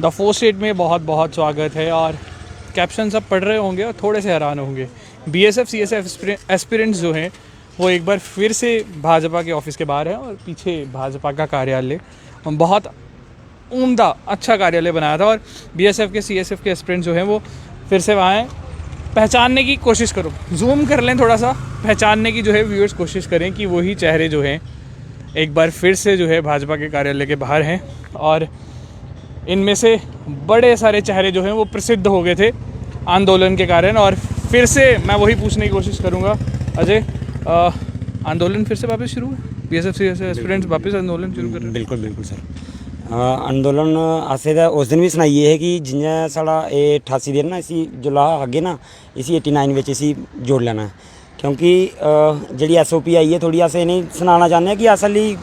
The four state में बहुत बहुत स्वागत है। और कैप्शन सब पढ़ रहे होंगे और थोड़े से हैरान होंगे। बीएसएफ सीएसएफ एस्पिरेंट्स जो हैं वो एक बार फिर से भाजपा के ऑफिस के बाहर हैं और पीछे भाजपा का कार्यालय, बहुत उम्दा अच्छा कार्यालय बनाया था। और बीएसएफ के सीएसएफ के एस्पिरेंट्स जो हैं वो फिर से वहाँ हैं। पहचानने की कोशिश करो, जूम कर लें थोड़ा सा, पहचानने की जो है व्यूअर्स कोशिश करें कि वही चेहरे जो हैं एक बार फिर से जो है भाजपा के कार्यालय के बाहर हैं। और इनमें से बड़े सारे चेहरे जो हैं वो प्रसिद्ध हो गए थे आंदोलन के कारण। और फिर से मैं वही पूछने की कोशिश करूँगा, अजय, आंदोलन फिर से वापस शुरू है? बीएसएफ से एस्पिरेंट्स वापस आंदोलन शुरू कर रहे हैं? बिल्कुल बिल्कुल सर। अंदोलन असें तां उस दिन भी सनाइए है कि जियां साढ़ा 88 दिन ना इसी जुला अगे ना इसी 89 बिच इसी जोड़ लेना है। क्योंकि जी SOP आई है थोड़ी अस इन्हें सनाना चाहते हैं कि अस हल्ली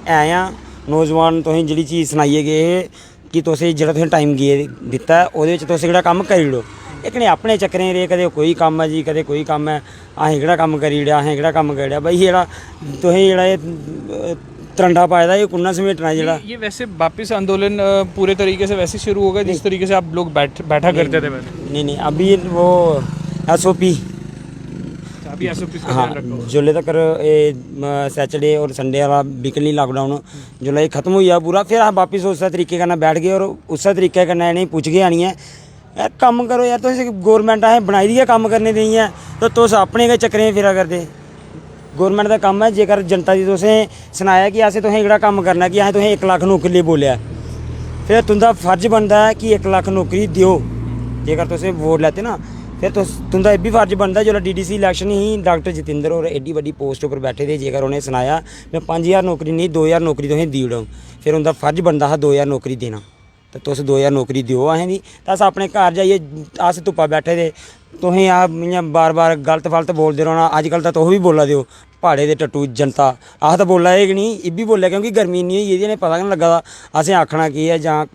ऐ आ नौजवान, तुसें जी चीज़ सनाइए गए कि तुसें जो टाइम गे दिता है वो जो कम करी ओड़ो। एक ने अपने चक्करें रेह्, कदे कोई कम्म है जी, कदे कोई कम्म है, असें केह्ड़ा कम्म करी ओड़ेआ, असें केह्ड़ा कम्म करी ओड़ेआ। बई जेह्ड़ा तुसें जेह्ड़ा तरंडा पाए दा, ये कुन्ना समेटना जेह्ड़ा। ये वैसे वापस आंदोलन पूरे तरीके से वैसे शुरू होगा जिस तरीके से आप लोग बैठा करते थे पहले? नहीं, अभी वो SOP, अभी SOP हाँ, जोल्ले तक सैटरडे और संडे वाला वीकली लॉकडाउन जोल्ले खत्म हो गया पूरा, फिर अस वापस उस तरीके कन्नै बैठ गए और उस तरीके कन्नै इनें पुछ गए आनी है यार कम्म करो यार, तुस गौरमेंट असें बनाई दी है कम्म करने ताईं है, तो तुस अपने गै चक्करें फिरा करदे। गौरमेंट का कम्म है, जेकर जनता दी तुसें सनाया कि असें तुसें एह्कड़ा कम्म करना कि असें तुसें 1 लाख नौकरी लेई बोलेआ, फिर तुंदा फर्ज बनदा है कि 1 लाख नौकरी दिओ। जेकर तुसें वोट लैते ना, फिर तुंदा एह् बी फर्ज बनदा जिसलै DDC इलैक्शन ही डॉक्टर जतिंदर होर एड्डी बड्डी पोस्ट उप्पर बैठे थे, जेकर उन्हें सनाया मैं 5000 नौकरी नहीं 2000 नौकरी तुसें देई ओड़ां, फिर उंदा फर्ज बनदा हा 2000 नौकरी देना। तो तुस 2000 नौकरी दिओ असें दी, तो अस अपने घर जाइए अस धुप्पा बैठे दे, तुसें आ इ'यां बार बार गलत फलत बोलदे रौह्ना। अजकल तो तुस बी बोला दे हो प्हाड़े दे टट्टू जनता, अस तो बोला दे कि नहीं, इब्बी बी बोलेआ क्योंकि गर्मी इन्नी होई गेदी, इ'नें पता गै नहीं लग्गा दा असें आखना केह् है जां।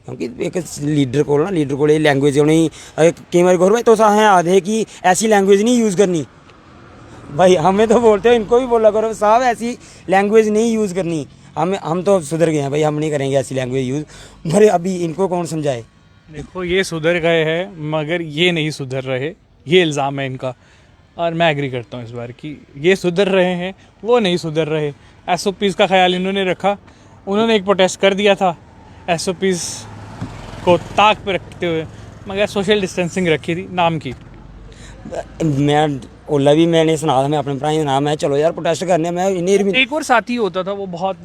क्योंकि एक लीडर कोल एह् लैंग्वेज उ'नेंगी केईं बारी कहो भाई तुस असें आखदे कि ऐसी लैंग्वेज नहीं यूज़ करनी, भाई हमें तो बोलते हो इनको भी बोला करो साहब ऐसी लैंग्वेज नहीं यूज़ करनी। हम तो सुधर गए हैं भाई, हम नहीं करेंगे ऐसी लैंग्वेज यूज़, पर अभी इनको कौन समझाए। देखो ये सुधर गए हैं मगर ये नहीं सुधर रहे, ये इल्ज़ाम है इनका। और मैं एग्री करता हूँ इस बार कि ये सुधर रहे हैं, वो नहीं सुधर रहे। SOPs का ख्याल इन्होंने रखा, उन्होंने एक प्रोटेस्ट कर दिया था SOPs को ताक पे रखते हुए, मगर सोशल डिस्टेंसिंग रखी थी नाम की। मैं ओला भी मैंने सुना था, मैं अपने भ्राएं नाम मैं चलो यार प्रोटेस्ट करने, मैं इन्हें एक और साथी होता था वो बहुत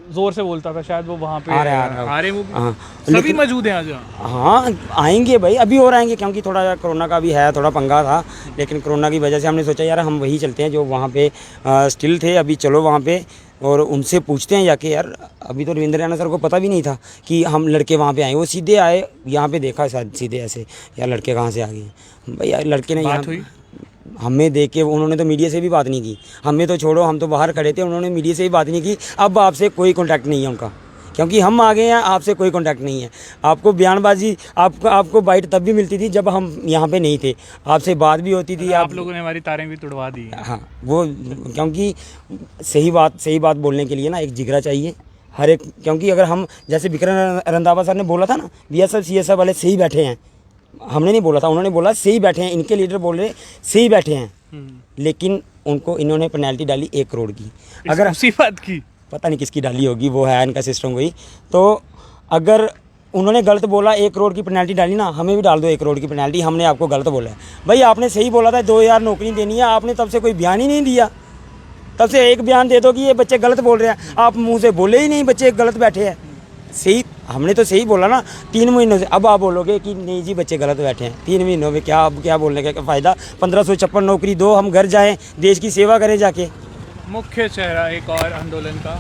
जोर से बोलता था, शायद वो वहाँ पे आ रहे वो हाँ, सभी मौजूद हैं आज। हाँ आएंगे भाई, अभी और आएंगे क्योंकि थोड़ा कोरोना का भी है, थोड़ा पंगा था, लेकिन कोरोना की वजह से हमने सोचा यार हम वही चलते हैं जो वहाँ पे स्टिल थे। अभी चलो वहाँ पे और उनसे पूछते हैं जाके यार। अभी तो रविंद्र रैना सर को पता भी नहीं था कि हम लड़के वहाँ पे आए, वो सीधे आए यहाँ पे देखा शायद सीधे ऐसे यार लड़के कहाँ से आ गए। भाई यार लड़के ने यहाँ हमें देख के, उन्होंने तो मीडिया से भी बात नहीं की, हमें तो छोड़ो हम तो बाहर खड़े थे, उन्होंने मीडिया से भी बात नहीं की। अब आपसे कोई कॉन्टैक्ट नहीं है उनका, क्योंकि हम आ गए हैं, आपसे कोई कॉन्टैक्ट नहीं है। आपको बयानबाजी आपको बाइट तब भी मिलती थी जब हम यहाँ पे नहीं थे, आपसे बात भी होती थी। आप लोगों ने हमारी तारें भी तुड़वा दी। हाँ वो क्योंकि सही बात बोलने के लिए ना एक जिगरा चाहिए हर एक। क्योंकि अगर हम जैसे विक्रम रंधावा सर ने बोला था ना, BSF CSF वाले सही बैठे हैं, हमने नहीं बोला था, उन्होंने बोला सही बैठे हैं, इनके लीडर बोल रहे सही बैठे हैं, लेकिन उनको इन्होंने पेनल्टी डाली 1 करोड़ की। अगर उसी बात की पता नहीं किसकी डाली होगी, वो है इनका सिस्टम कोई। तो अगर उन्होंने गलत बोला 1 करोड़ की पेनल्टी डाली ना, हमें भी डाल दो 1 करोड़ की पेनल्टी, हमने आपको गलत बोला है। भाई आपने सही बोला था 2000 नौकरी देनी है, आपने तब से कोई बयान ही नहीं दिया। तब से एक बयान दे दो कि ये बच्चे गलत बोल रहे हैं, आप मुँह से बोले ही नहीं बच्चे गलत बैठे हैं। सही हमने तो सही बोला ना 3 महीनों से, अब आप बोलोगे कि नहीं जी बच्चे गलत बैठे हैं। 3 महीनों में क्या बोलने का फ़ायदा। 1556 नौकरी दो, हम घर जाएं, देश की सेवा करें जाके। मुख्य चेहरा एक और आंदोलन का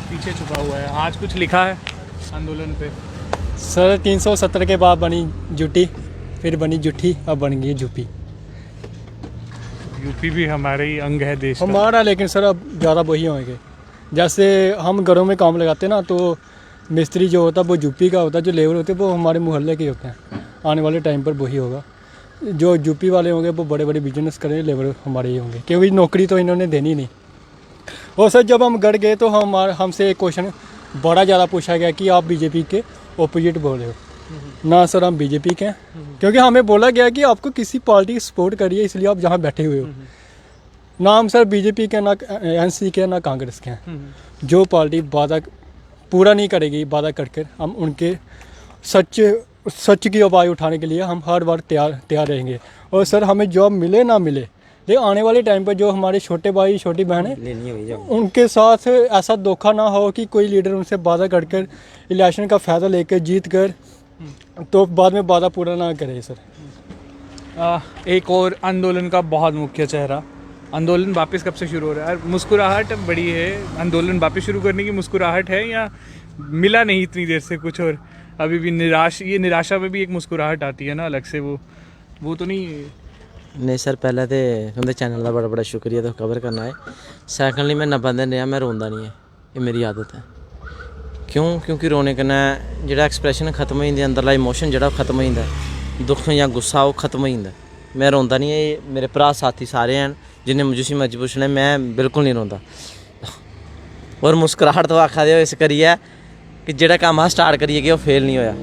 पीछे छुपा हुआ है, आज कुछ लिखा है आंदोलन पे। सर 370 के बाद बनी जुटी, फिर बनी जुठी, अब बन गई झुपी। यूपी भी हमारे ही अंग है देश का। हमारा, लेकिन सर अब ज़्यादा वही होंगे। जैसे हम घरों में काम लगाते ना, तो मिस्त्री जो होता है वो यूपी का होता है, जो लेबर होते हैं वो हमारे मोहल्ले के होते हैं। आने वाले टाइम पर वही होगा, जो यूपी वाले होंगे वो बड़े बड़े बिजनेस करेंगे, लेबर हमारे ही होंगे, क्योंकि नौकरी तो इन्होंने देनी नहीं। और सर जब हम गढ़ गए तो हमसे एक क्वेश्चन बड़ा ज़्यादा पूछा गया कि आप बीजेपी के ओपोजिट बोल रहे हो। ना सर हम बीजेपी के हैं, क्योंकि हमें बोला गया कि आपको किसी पार्टी की सपोर्ट करिए इसलिए आप जहाँ बैठे हुए हो। ना हम सर बीजेपी के, ना एनसी के, ना कांग्रेस के हैं। जो पार्टी वादा पूरा नहीं करेगी, वादा करके हम उनके सच की आवाज़ उठाने के लिए हम हर बार तैयार रहेंगे। और सर हमें जॉब मिले ना मिले, ये आने वाले टाइम पर जो हमारे छोटे भाई छोटी बहनें लेनी होगी जब उनके साथ ऐसा धोखा ना हो कि कोई लीडर उनसे वादा कर इलेक्शन का फ़ायदा लेकर जीत कर तो बाद में वादा पूरा ना करे सर। एक और आंदोलन का बहुत मुख्य चेहरा, आंदोलन वापस कब से शुरू हो रहा है? मुस्कुराहट बड़ी है, आंदोलन वापस शुरू करने की मुस्कुराहट है या मिला नहीं इतनी देर से कुछ और अभी भी ये निराशा में भी एक मुस्कुराहट आती है ना अलग से, वो तो नहीं सर पहले तो तुंदे चैनल का बड़ा बड़ा शुक्रिया, तो कवर करना है। सैकंडली मैं 90 दिन रहा, मैं रोंदा नहीं है, ये मेरी आदत है। क्योंकि रोने कन्नै जेह्ड़ा एक्सप्रैशन खत्म हो जांदा, अंदरला इमोशन जेह्ड़ा खत्म हो जांदा, दुख या गुस्सा वो खत्म हो जांदा। मैं रोंदा नहीं है, मेरे भरा साथी सारे हैं जिन्हें जिसी मर्जी पुछना, मैं बिल्कुल नहीं रोंदा। और मुस्कुराहट तो आखा दे इस करियै कि जेह्ड़ा कम्म अस स्टार्ट करियै गए ओह् फेल नहीं होया।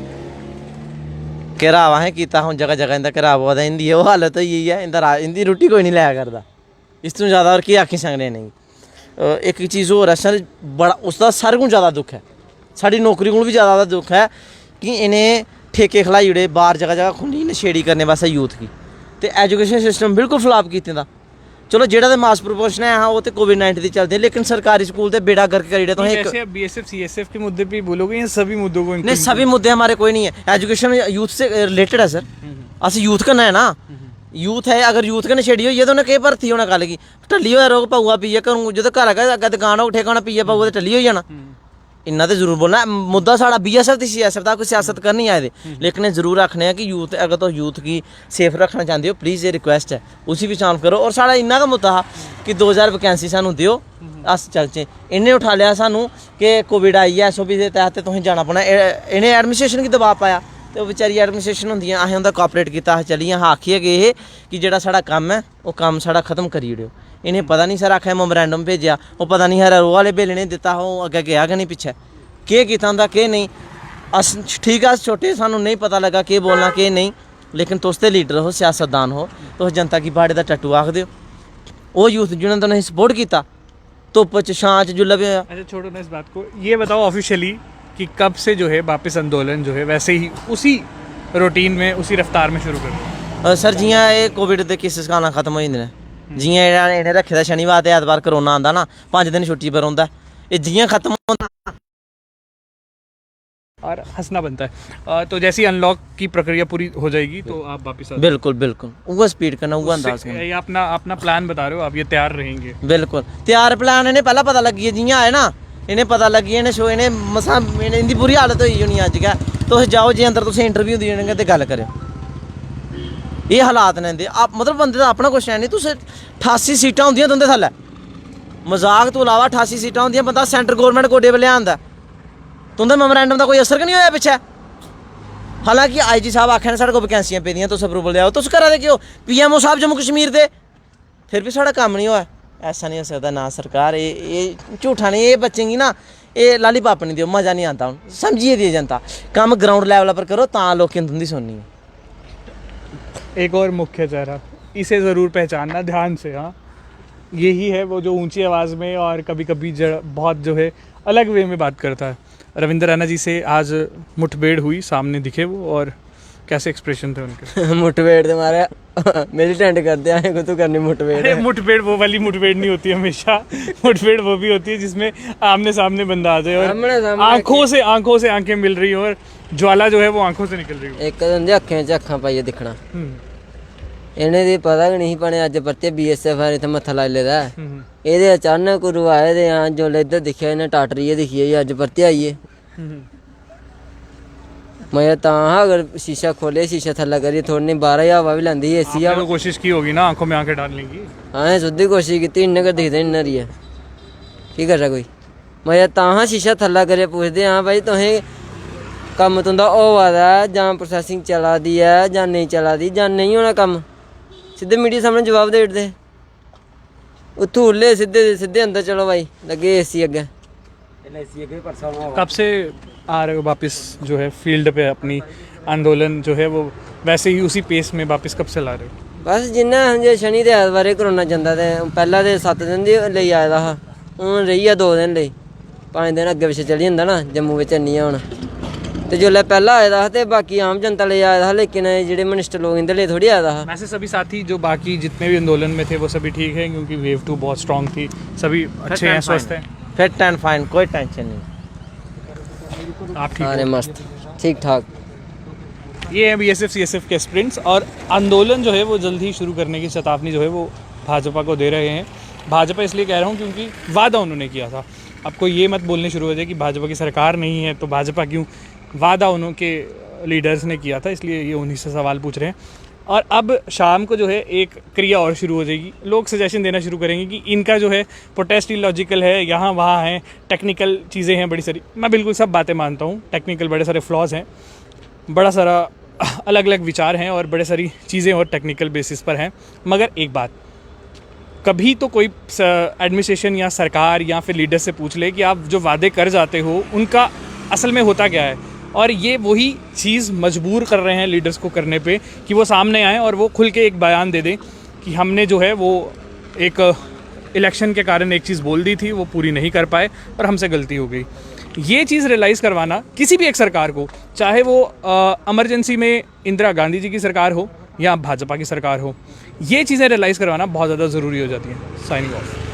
घराव असें कीता, हुण जगह जगह इंदा घराव होआ दा, इंदी ओह् हालत होई गेई है, इंदी रुट्टी कोई नहीं लैया करदा। इस तो ज़्यादा और केह् आखी सकने नहीं। एक चीज़ होर है सर, बड़ा उसदा सारे कोला ज़्यादा दुख है, साड़ी नौकरी कोल भी ज़्यादा दुख है कि इन्हें ठेके खलाई ओड़े, बाहर जगह जगह खुली नशेड़ी करने वास्ते यूथ की, ते एजुकेशन सिस्टम बिल्कुल फ्लॉप कीते दा। चलो जेह्ड़ा ते मास प्रपोर्शन है हाँ वो तो कोविड-19 दी चलदे, लेकिन सरकारी स्कूल ते बेड़ा गर्क करी ओड़े। तुसें एक बीएसएफ सीएसएफ के मुद्दे पे बोलोगे या सभी मुद्दों को? नहीं, सभी मुद्दे हमारे कोई नहीं है, एजुकेशन यूथ से रिलेटेड है सर। अस यूथ कन्नै है ना, यूथ है, अगर यूथ कन्नै छेड़ी होई तो उन्हें केह् भर्थी होना कल गी? टल्ली होया रोग पऊआ पीए घरों, जो घर अग्गें दुकान होग ठेका होना पीए पऊआ तो टल्ली होई जाना। इन्ना तो जरूर बोलना। मुद्दा साढ़ा बीएसएफ दी सीएसएफ दा, कोई सियासत करनी आए दे, लेकिन जरूर आखने हैं कि यूथ, अगर तुम यूथ की सेफ रखना चाहते हो प्लीज़ ये रिक्वेस्ट है उसी भी शामिल करो। और साढ़ा इन्ना का मुद्दा हा कि 2000 वैकेंसी सानू दियो, अस चलचे। इन्हें उठा लिया सानू कि कोविड आई है, एसओपी के तहत तुसें जाना पौना, इन्हें एडमिनिस्ट्रेशन गी दबाव पाया, तो बेचारी एडमिनिस्ट्रेशन होंदी असें उंदा कोऑपरेट कीता, अस चली अस आखिए गए कि जेह्ड़ा साढ़ा कम्म है वो कम्म साढ़ा खत्म करी ओड़ेओ। इन्हें पता नहीं सर, आखेआ मैमोरेंडम भेजेआ, वो पता नहीं हर रोह आह्ले बेल्ले ने दित्ता, ओह् अग्गें गया गै नहीं पिच्छे, केह् कीता होंदा केह् नहीं। अस ठीक है, अस छोटे, सानू नहीं पता लगा केह् बोलना केह् नहीं, लेकिन तुस ते लीडर हो, सियासतदान हो, तुस जनता की बाड़े दा टट्टू आखदे हो। वो यूथ जिन्होंने तुसें सपोर्ट किया धुप्प च छां च जुल्लै भी। अच्छा छोड़ो ना इस बात को, ये बताओ ऑफिशियली कि कब से जो है वापस आंदोलन जो है वैसे ही उसी रूटीन में उसी रफ्तार में शुरू कर? सर जियां ये कोविड के केसेस आना खत्म हो जाते हैं, जियां इन्हें रखे दा शनिवार ते ऐतवार करोना आंदा ना, 5 दिन छुट्टी पर रौंह्दा, ये जियां खत्म होंदा और हंसना बनता है। तो जैसी अनलॉक की प्रक्रिया पूरी हो जाएगी तो आप वापस बिल्कुल बिल्कुल वो स्पीड करना, वो अंदाज करना। ये अपना प्लान बता रहे हो आप, ये तैयार रहेंगे? बिल्कुल तैयार प्लान, इन्हें पहला पता लगी है, जियां आए ना इन्हें पता लगी, इन्हें शो इन्हें मसा इंदी बुरी हालत होई होनी अज्ज गै। तुस जाओ जे अंदर तुसें इंटरव्यू देने ते गल करेओ, ये हालात ने इंदे। आप मतलब बंदे दा अपना कुछ है नहीं। तुस 88 सीटां होंदियां तुंदे थल्लै, मजाक तो इलावा 88 सीटां होंदियां, बंदा सेंटर गौरमेंट गोडे पर लेआंदा, तुंदे मैमोरेंडम का कोई असर गै नहीं होया पिच्छे। हालांकि IG साहब आखे ने साढ़े को वैकेंसियां पेदियां, तुस अप्रूवल लेआओ, तुस करा दे क्यों? PMO साहब जम्मू कश्मीर दे, फिर भी साढ़ा कम्म नहीं होया। ऐसा नहीं हो सकदा ना सरकार, ये झूठा नहीं, ये बच्चें गी ना ये लाली पाप नहीं दियो, मज़ा नहीं आता। हूँ समझिए दी जनता, कम्म ग्राउंड लैवल पर करो तां लोकें तुंदी सुननी है। एक और मुख्य चेहरा, इसे ज़रूर पहचानना ध्यान से। हाँ, यही है वो जो ऊंची आवाज़ में और कभी कभी बहुत जो है अलग वे में बात करता है। रविंद्र रैना जी से आज मुठभेड़ हुई, सामने दिखे वो, और कैसे एक्सप्रेशन थे उनके? मुठभेड़ तो हमारे मिलिटेंट करते हैं को तो करनी मुठभेड़। मुठभेड़ वो वाली मुठभेड़ नहीं होती हमेशा, मुठभेड़ वो भी होती है जिसमें आमने सामने बंदा आ जाए और आंखों से आंखें मिल रही हो और ज्वाला जो है वो आंखों से निकल रही हो। एक दिन अखें च अखां पाइयै दिखना, इन्हें दी पता गै नहीं बने अज परतियै BSF इत्थे मत्था लाई लेदा। एह्दे अचानक गुरु आए दे हां, जोल्लै इद्धर दिक्खेआ इन्हें टाटरियै दिक्खियै अज परतियै आइए। मैं तां हा अगर शीशा खोले, शीशा थल्ला करियै थोड़ी नहीं बाहर ही हवा भी लैंदी, AC आपने तो कोशिश की होगी ना आंखों में आंखें डालने की? हाँ सुद्धी कोशिश की, इन्ने कर दिखदे इन्ना रिया की कर रहा कोई। मैं तां हा शीशा थल्ला करियै पुछदे हाँ भाई तुसें कम्म तुंदा होआ दा जां प्रोसैसिंग चला दी है जां नहीं चला दी जां नहीं होना कम्म, सीधे मीडिया सामने जवाब दे ओड़दे। उत्थूं उल्ले सीधे अंदर चलो भाई, लगे AC अग्गें। कब से आ रहे हो वापस जो है फील्ड पे अपनी आंदोलन जो है वो वैसे ही उसी पेस में वापस कब से ला रहे हो? बस जिन्ना जे शनि ते ऐतवारे करोना जंदा ते पैह्ला ते 7 दिन दी लेई आए दा हा हून रेही आ 2 दिन लेई 5 दिन अग्गे पिच्छे चली जंदा ना जम्मू बिच हैनी आ हून ते जोल्लै पैह्ला आए दा हा ते बाकी आम जनता लेई आए दा हा लेकिन जेह्ड़े मिनिस्टर लोग इंदे लेई थोड़ी आए दा हा। वैसे सभी साथी जो बाकी जितने भी आंदोलन में थे वो सभी ठीक है क्योंकि वेव 2 बहुत स्ट्रांग थी, सभी अच्छे हैं, स्वस्थ हैं, फिट एंड फाइन, कोई टेंशन नहीं। आप ठीक सारे हो? मस्त ठीक ठाक। ये है बीएसएफ सीएसएफ के स्प्रिंट्स और आंदोलन जो है वो जल्द ही शुरू करने की चेतावनी जो है वो भाजपा को दे रहे हैं। भाजपा इसलिए कह रहा हूँ क्योंकि वादा उन्होंने किया था। आपको ये मत बोलने शुरू हो जाए कि भाजपा की सरकार नहीं है तो भाजपा क्यों, वादा उनके लीडर्स ने किया था, इसलिए ये उन्हीं से सवाल पूछ रहे हैं। और अब शाम को जो है एक क्रिया और शुरू हो जाएगी, लोग सजेशन देना शुरू करेंगे कि इनका जो है प्रोटेस्ट इलॉजिकल है, यहाँ वहाँ है, टेक्निकल चीज़ें हैं बड़ी सारी। मैं बिल्कुल सब बातें मानता हूँ, टेक्निकल बड़े सारे फ्लॉज हैं, बड़ा सारा अलग अलग विचार हैं और बड़े सारी चीज़ें और टेक्निकल बेसिस पर हैं। मगर एक बात, कभी तो कोई एडमिनिस्ट्रेशन या सरकार या फिर लीडर से पूछ ले कि आप जो वादे कर जाते हो उनका असल में होता क्या है। और ये वही चीज़ मजबूर कर रहे हैं लीडर्स को करने पे कि वो सामने आएँ और वो खुल के एक बयान दे दें कि हमने जो है वो एक इलेक्शन के कारण एक चीज़ बोल दी थी, वो पूरी नहीं कर पाए और हमसे गलती हो गई। ये चीज़ रियलाइज़ करवाना किसी भी एक सरकार को, चाहे वो इमरजेंसी में इंदिरा गांधी जी की सरकार हो या भाजपा की सरकार हो, ये चीज़ें रियलाइज़ करवाना बहुत ज़्यादा ज़रूरी हो जाती हैं। Signing off.